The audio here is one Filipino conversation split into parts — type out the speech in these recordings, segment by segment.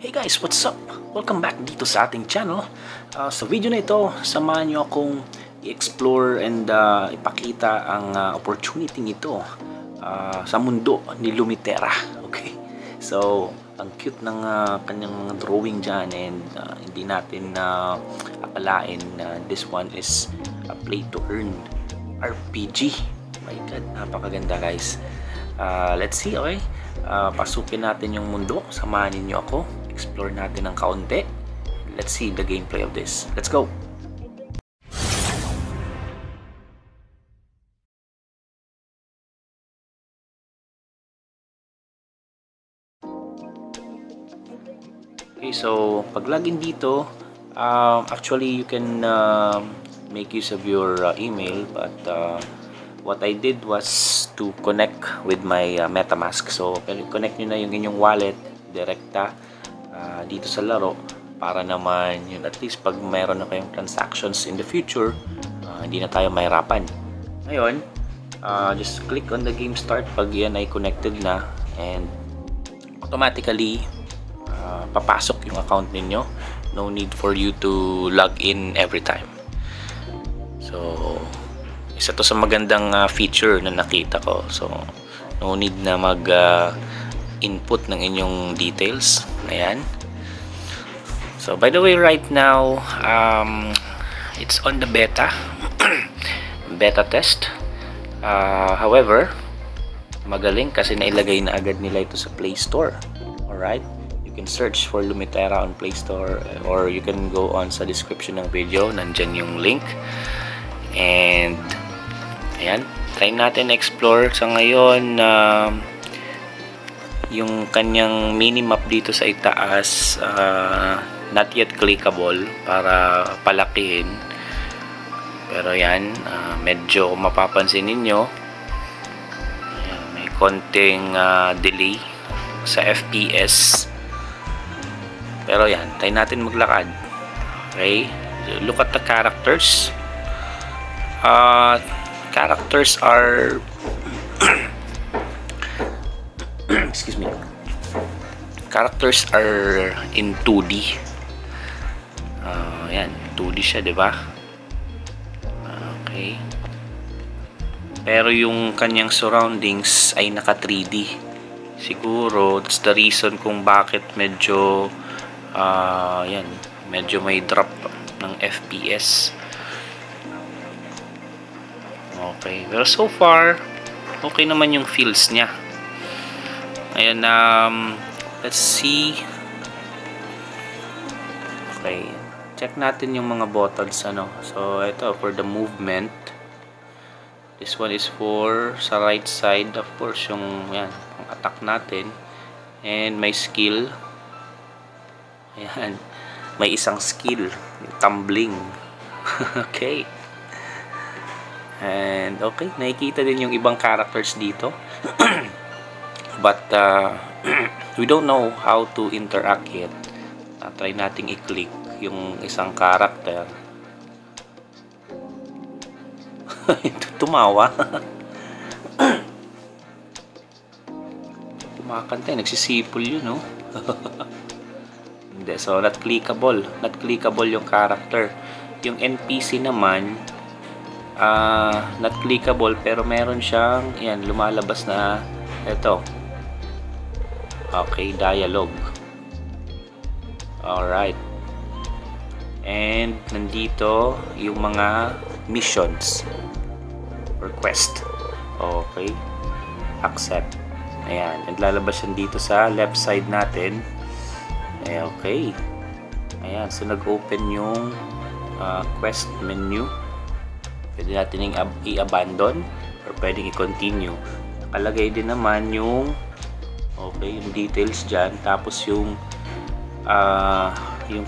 Hey guys, what's up? Welcome back dito sa ating channel. Sa video na ito, samahan nyo akong i-explore and ipakita ang opportunity ito sa mundo ni Lumitera. Okay? So, ang cute ng kanyang mga drawing dyan and hindi natin akalain na this one is a play to earn RPG. My God, napakaganda guys. Let's see, okay? Pasukin natin yung mundo. Samahan ninyo ako. Explore natin ng kaunti. Let's see the gameplay of this. Let's go! Okay, so pag login dito, actually you can make use of your email, but what I did was to connect with my MetaMask. So connect nyo na yung inyong wallet direkta dito sa laro para naman yun, at least pag mayroon na kayong transactions in the future, hindi na tayo mahirapan. Ngayon, just click on the game start pag yan ay connected na, and automatically papasok yung account ninyo. No need for you to log in every time. So isa to sa magandang feature na nakita ko. So no need na mag input ng inyong details. Ayan. So by the way, right now it's on the beta beta test. However, magaling kasi nailagay na agad nila ito sa Play Store. Alright, you can search for Lumitera on Play Store, or you can go on sa description ng video, nandyan yung link. And ayan, try natin explore sa ngayon yung kanyang minimap dito sa itaas, not yet clickable para palakihin, pero yan, medyo mapapansin ninyo, ayan, may konting delay sa FPS, pero yan, try natin maglakad. Okay, look at the characters. Characters are excuse me, characters are in 2D. Yan, 2D siya, di ba? Okay, pero yung kanyang surroundings ay naka 3D. Siguro that's the reason kung bakit medyo yan, medyo may drop ng FPS. Okay, pero so far okay naman yung feels niya. Ayan, let's see. Okay, check natin yung mga buttons, ano. So ito for the movement. This one is for sa right side, of course, yung yan, ang attack natin. And may skill. Ayan, may isang skill, yung tumbling. Okay. And okay, nakikita din yung ibang characters dito. But we don't know how to interact yet. Try nating i-click yung isang character. Tumawa. Kumakanta, nagsisipol yun, no? Hindi, so not clickable. Not clickable yung character. Yung NPC naman, not clickable, pero meron siyang, yan, lumalabas na ito. Okay, dialogue. Alright. And nandito yung mga missions or quest. Okay, accept. Ayan, and lalabas yan dito sa left side natin. Okay, ayan, so nag-open yung quest menu. Pwede natin i-abandon or pwedeng i-continue. Nakalagay din naman yung okay, yung details dyan. Tapos yung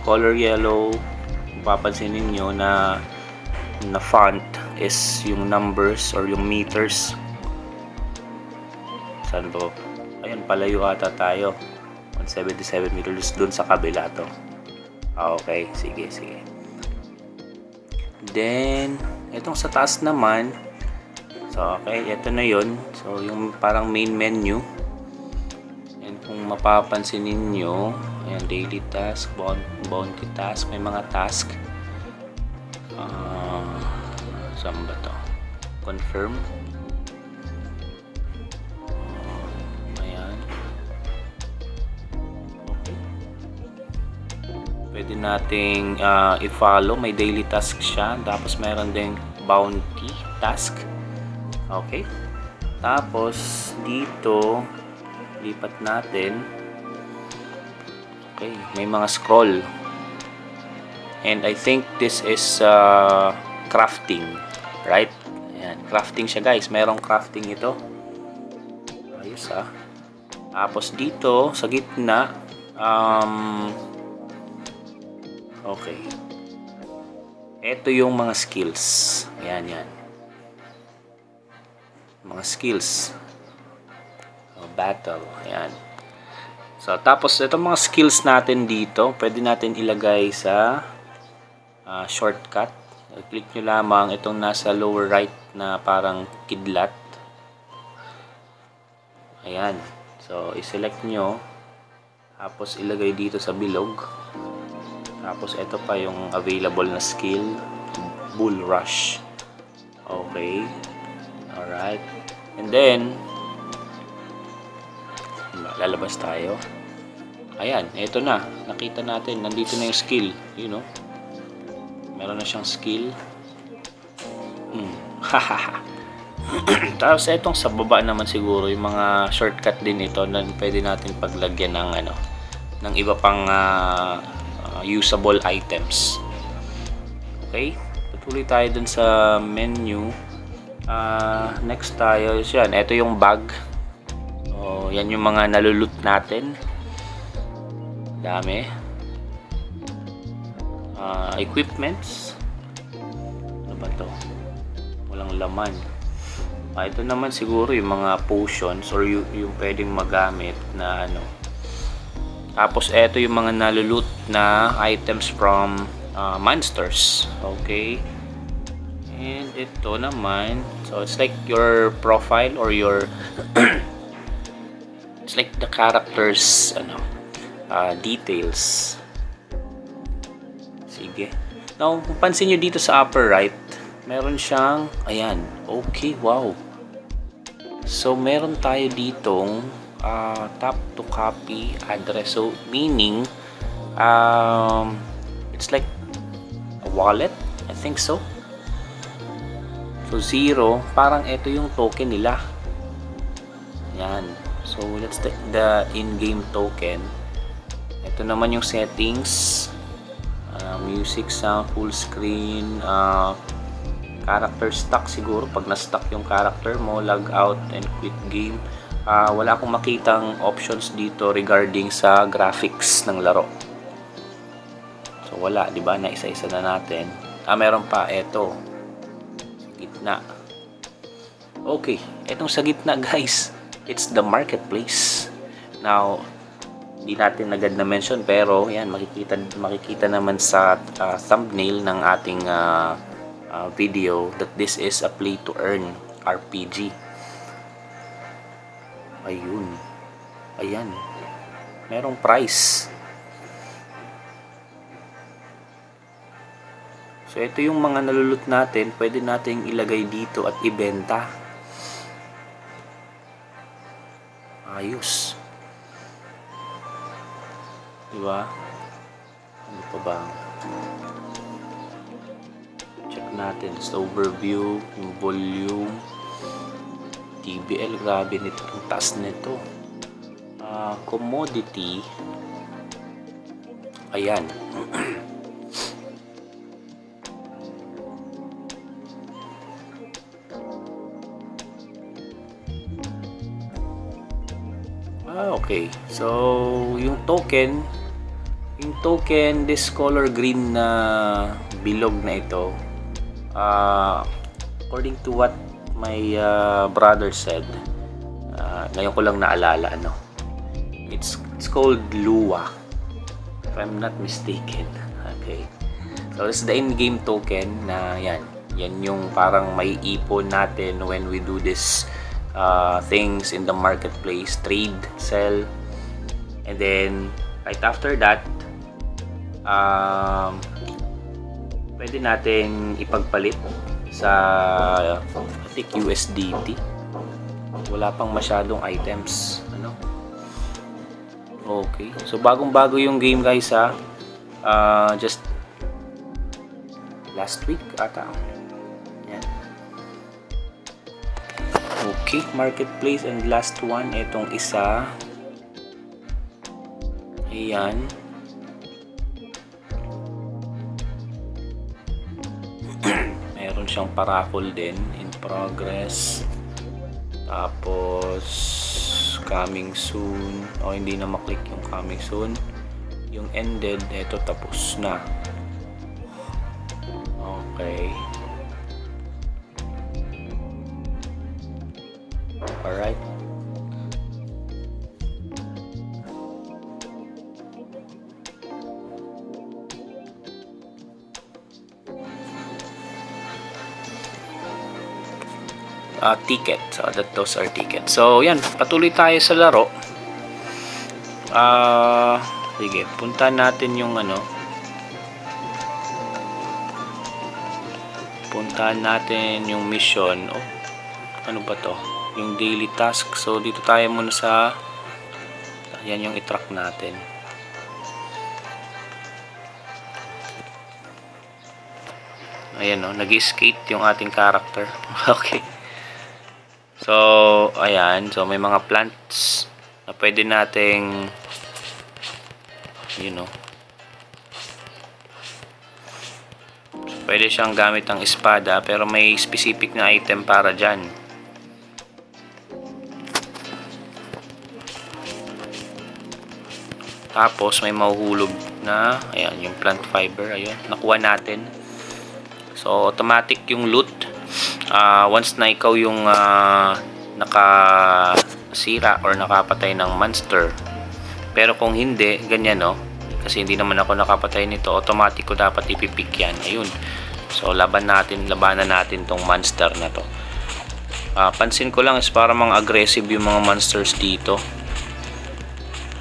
color yellow, mapapansin ninyo na font is yung numbers or yung meters. Saan po? Ayun, palayo ata tayo. 177 meters dun sa kabila to. Okay, sige. Then itong sa taas naman, so okay, ito na yun. So yung parang main menu, and kung kung mapapansin ninyo, ayan, daily task, bounty task, may mga task. Saan ba to? Confirm. Ayan. Okay. Pwede nating i-follow. May daily task siya. Tapos mayroon ding bounty task. Okay. Tapos dito, lipat natin. Okay. May mga scroll. And I think this is crafting. Right? Ayan, crafting siya guys. Merong crafting ito. Ayos ah. Tapos dito, sa gitna, okay. Ito yung mga skills. Ayan, yan. Mga skills. Battle. Ayan. So, tapos itong mga skills natin dito, pwede natin ilagay sa shortcut. Click nyo lamang itong nasa lower right na parang kidlat. Ayan. So, i-select nyo. Tapos, ilagay dito sa bilog. Tapos, ito pa yung available na skill. Bull Rush. Okay. Alright. And then, lalabas tayo. Ayan. Ito na. Nakita natin. Nandito na yung skill. You know. Meron na siyang skill. Tapos etong sa baba naman siguro yung mga shortcut din ito na pwede natin paglagyan ng ng iba pang usable items. Okay? Patuloy tayo dun sa menu. Next tayo yan. Ito yung bag. So, yan yung mga nalulot natin. Dami. Equipments. Ano ba to? Walang laman. Ito naman siguro yung mga potions or yung pwedeng magamit na ano. Tapos ito yung mga nalulot na items from monsters. Okay. And ito naman, so it's like your profile or your it's like the characters details. Sige. Now, kung pansin nyo dito sa upper right, meron siyang, ayan, okay, wow. So, meron tayo ditong tap to copy address. So, meaning, it's like a wallet, I think so. So, 0, parang ito yung token nila. Ayan. So, that's the in-game token. Ito naman yung settings. Music, sound, full screen, character stuck siguro pag na-stuck yung character mo, log out and quit game. Wala akong makitang options dito regarding sa graphics ng laro. So wala, di ba? Na isa-isa na natin. Meron pa ito. Gitna. Okay, etong sa gitna guys, it's the marketplace. Now, hindi natin agad na mention pero yan makikita naman sa thumbnail ng ating video that this is a play to earn RPG. Ayun. Ayan. Merong price. So ito yung mga nalulot natin, pwede nating ilagay dito at ibenta. Ayos. Diba? Ano pa ba? Check natin sa overview, yung volume, TBL, grabe nito, ang taas nito. Commodity, ayan. Okay. So, yung token, this color green na bilog na ito, according to what my brother said, ngayon ko lang naalala, it's called Lua, if I'm not mistaken. Okay. So, it's the in-game token na yan yung parang may ipon natin when we do this things in the marketplace, trade, sell. And then right after that, pwede natin ipagpalit sa I think USDT. Wala pang masyadong items, ano. Okay, so bagong-bago yung game guys, ha. Just last week ata. Yan. Okay, marketplace, and last one, itong isa. Ayan. Meron siyang paraffle din in progress. Tapos coming soon. Hindi na maklik yung coming soon. Yung ended, ito tapos na. Okay. Alright. Ticket. So, those are tickets. So, yan. Patuloy tayo sa laro. Sige. Punta natin yung ano. Puntahan natin yung mission. Ano ba to? Yung daily task. So, dito tayo muna sa yan yung i-track natin. Ayan, nag-skate yung ating character. Okay. So, ayan. So, may mga plants na pwede nating so, pwede siyang gamit ang espada, pero may specific na item para dyan. Tapos, may mahuhulog na, ayan, yung plant fiber, ayun, nakuha natin. So, automatic yung loot. Once na ikaw yung nakasira or nakapatay ng monster. Pero kung hindi, ganyan, kasi hindi naman ako nakapatay nito, automatic ko dapat ipipick yan. Ayun. So, labanan natin tong monster na to. Pansin ko lang is para mga aggressive yung mga monsters dito.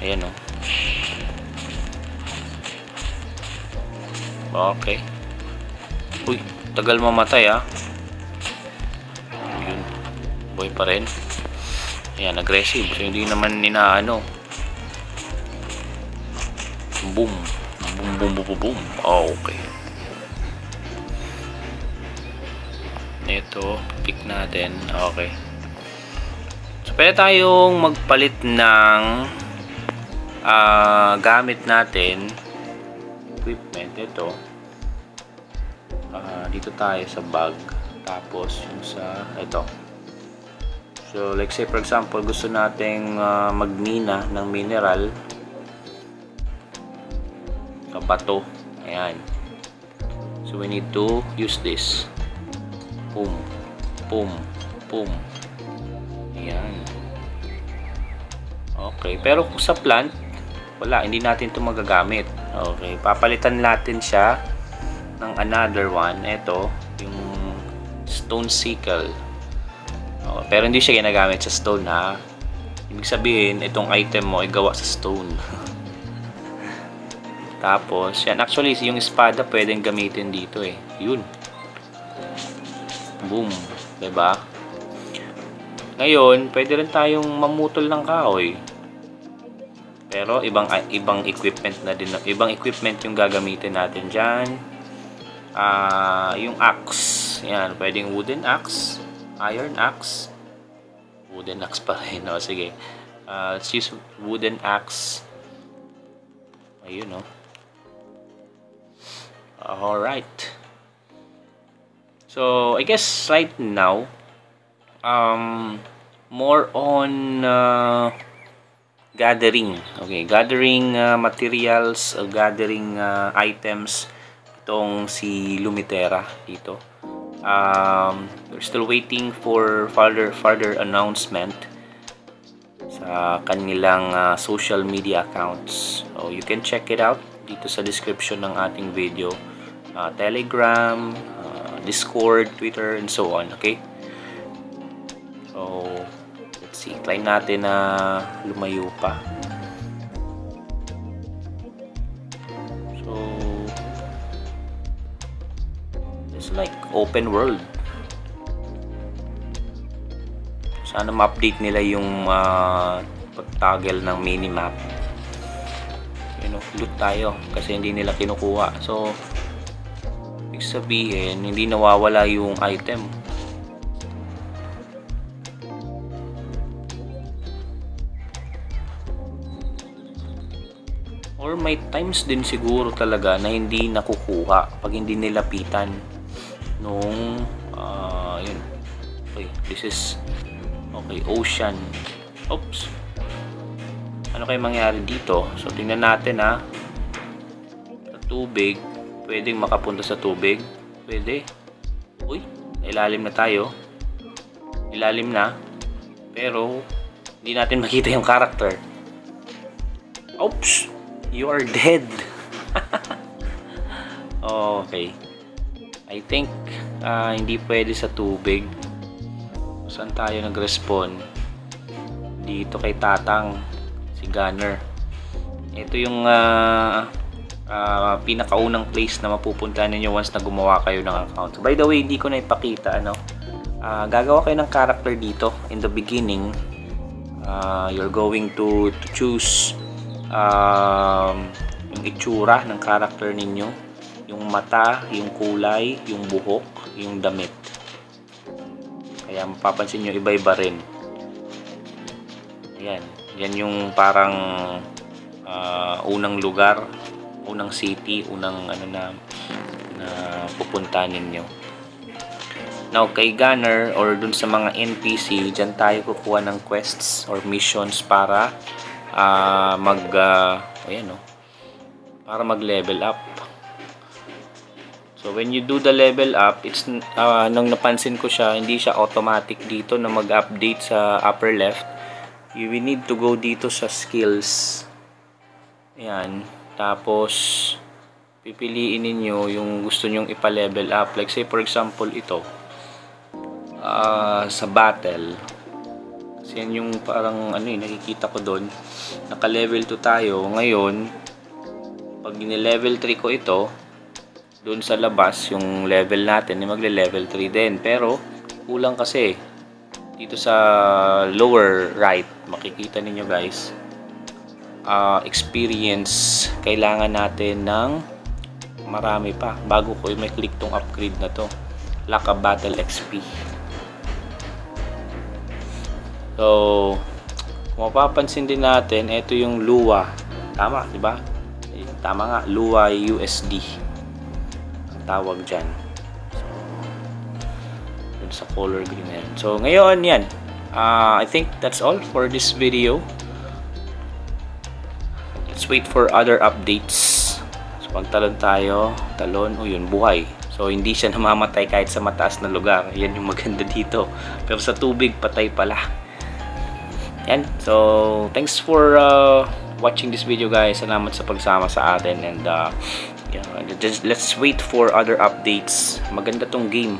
Ayan, Okay. Uy, tagal mamatay, Ayun. Boy pa rin. Ayan, aggressive. So, hindi naman ninaano. Boom. Boom, boom, boom, boom, boom. Okay. Ito, pick natin. Okay. So, pwede tayong magpalit ng gamit natin. Equipment. Ito. Dito tayo sa bag. Tapos, yung sa ito. So, like say for example, gusto nating magmina ng mineral sa bato. Ayan. So, we need to use this. Boom. Boom. Boom. Ayan. Okay. Pero kung sa plant, wala. Hindi natin ito magagamit. Okay. Papalitan natin siya ng another one. Ito, yung stone sickle. Pero hindi siya ginagamit sa stone, ha. Ibig sabihin, itong item mo ay gawa sa stone. Tapos, yan. Actually, yung espada pwedeng gamitin dito, Yun. Boom. Diba? Ngayon, pwede rin tayong mamutol ng kahoy. Pero, ibang equipment na din. Ibang equipment yung gagamitin natin dyan. Yung axe. Yan. Pwedeng wooden axe. Iron axe. Wooden axe pa rin. Sige. Let's use wooden axe. Ayun, Alright. So, I guess right now, more on gathering. Okay, gathering materials, gathering items. Itong si Lumitera dito. We're still waiting for further announcement sa kanilang social media accounts. So, you can check it out dito sa description ng ating video. Telegram, Discord, Twitter, and so on. Okay? So, let's see. Try natin na lumayo pa. like open world. Sana ma-update nila yung pag-toggle ng minimap. Loot tayo kasi hindi nila kinukuha. So, ibig sabihin, hindi nawawala yung item. Or may times din siguro talaga na hindi nakukuha pag hindi nilapitan nung yun. Okay, this is okay, ocean. Oops. Ano kayo mangyari dito? So, tingnan natin ha. Sa tubig. Pwedeng makapunta sa tubig. Pwede. Uy, ilalim na tayo. Ilalim na. Pero, hindi natin makita yung character. Oops! You are dead. Okay. I think, hindi pwede sa tubig. Saan tayo nag-respawn? Dito kay Tatang. Si Gunner. Ito yung pinakaunang place na mapupuntahan ninyo once na gumawa kayo ng account. So, by the way, hindi ko na ipakita gagawa kayo ng character dito. In the beginning, you're going to choose yung itsura ng character ninyo, yung mata, yung kulay, yung buhok, yung damit. Kaya mapapansin nyo iba-iba rin. Ayan. Yan yung parang unang lugar, unang city, unang na pupuntahan ninyo. Now, kay Gunner or dun sa mga NPC, dyan tayo kukuha ng quests or missions para para mag-level up. So, when you do the level up, it's nung napansin ko siya, hindi siya automatic dito na mag-update sa upper left. You will need to go dito sa skills. Ayan. Tapos, pipiliin ninyo yung gusto nyong ipa-level up. Like say for example, ito. Sa battle. Kasi yan yung parang nakikita ko doon. Naka-level 2 tayo. Ngayon, pag ni-level 3 ko ito, doon sa labas, yung level natin, magle-level 3 din. Pero, kulang kasi. Dito sa lower right, makikita ninyo guys, experience, kailangan natin ng marami pa bago ko may click tong upgrade na to. Lack of battle XP. So, kung mapapansin din natin, ito yung Lua. Tama, di ba? Tama nga, Lua USD ang tawag dyan. Sa color green na yan. So, ngayon yan. I think that's all for this video. Let's wait for other updates. So, pag talon tayo, yun, buhay. So, hindi siya namamatay kahit sa mataas na lugar. Yan yung maganda dito. Pero sa tubig, patay pala. Yan. So, thanks for watching this video guys. Salamat sa pagsama sa atin. And, let's wait for other updates. Maganda tong game.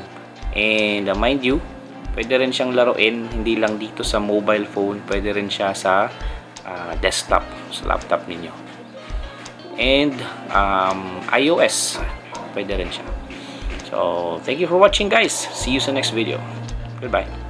And mind you, pwede rin siyang laruin, hindi lang dito sa mobile phone, pwede rin siya sa desktop, sa laptop ninyo. And iOS, pwede rin siya. So, thank you for watching guys. See you sa next video. Goodbye.